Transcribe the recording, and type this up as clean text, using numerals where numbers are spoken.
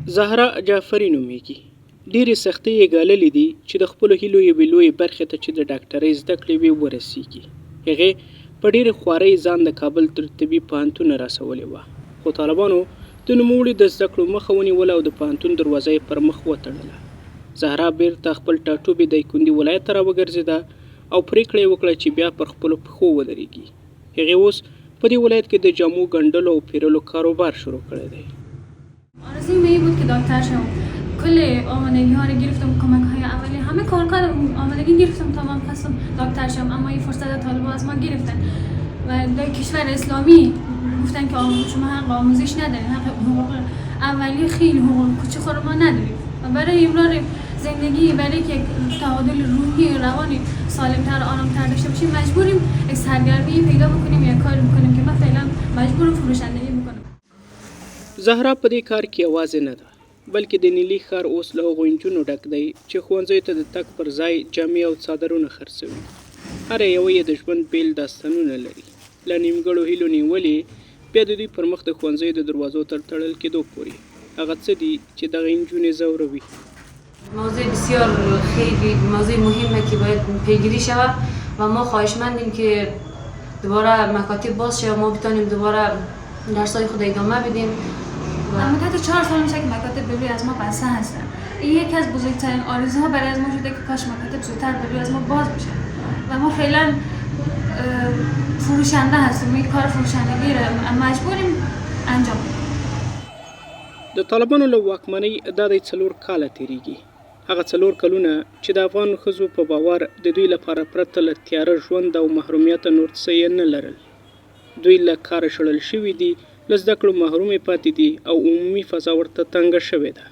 زهرا جعفري نومیږي. ډېرې سختۍ یې ګاللې دي چې د خپلو هیلو یوې لویې برخې ته چې د ډاکټرۍ زده کړې وې ورسیږي. هغې په ډېرې خوارۍ ځان د کابل تر طبي پوهنتون رسولې وه، خو طالبانو د نوموړي د زده کړو مخه ونیوله او د پوهنتون دروازه یې پر مخ وتړله. زهرا بیرته خپل ټاټوبي دایکندي ولایت ته راوګرځېده او پرېکړه یې وکړه چې بیا پر خپلو پښو ودرېږي. هغې اوس په دې ولایت کې د جامو ګنډلو او پیرلو کاروبار شروع کړی دی. آرزوی من این بود که دکتر شم. کل آمادگی ها رو گرفتم، کمک های اولی همه کار کردم، آمادگی گرفتم تا من خواستم دکتر شم، اما این فرصت طالبان از ما گرفتن و در کشور اسلامی گفتن که شما حق آموزش ندارید، حق حقوق اولی خیلی حقوق کوچیک رو ما نداریم و برای امرار زندگی، برای که تعادل روحی روانی سالمتر آرامتر داشته باشیم مجبوریم یک سرگرمی پیدا بکنیم یا کاری بکنیم که من فعلا مجبورم فروشندگی بکنم. زهرا په دې کار کې یوازې نه ده، بلکې د نیلي ښار اوس له هغو نجونو ډک دی چې ښوونځیو ته د تګ پر ځای جامې او څادرونه خرڅوي. هره یوه یې د ژوند بیل داستانونه لري، له نیمګړو هیلو نیولې بیا د دوی پر مخ د ښوونځیو د دروازو تر تړل کېدو پورې. هغه څه دي چې دغه نجونې ځوروي. موضوع بسیار خیلی موضوع مهمه که باید پیگیری شود و ما خواهشمندیم که دوباره مکاتب باز شود، ما بتونیم دوباره درسای خود ادامه بدیم. مدت 4 سال میشه که مکاتب به روی از ما بسته هستن. این یکی از بزرگترین آرزوها برای از ما شده که کاش مکاتب زودتر به روی از ما باز بشه و ما فعلا فروشنده هستیم، این کار فروشندگی را مجبوریم انجام بدیم. د طالبانو له واکمنۍ دا د 4 کاله تیریږي. هغه 4 کلونه چې د افغان ښځو په باور د دوی لپاره پرته له تیاره ژوند او محرومیت نور څه یې نه لرل. دوی له کاره شړل شوي دي، له زده کړو محرومې پاتې دي او عمومي فضا ورته تنګه شوې ده.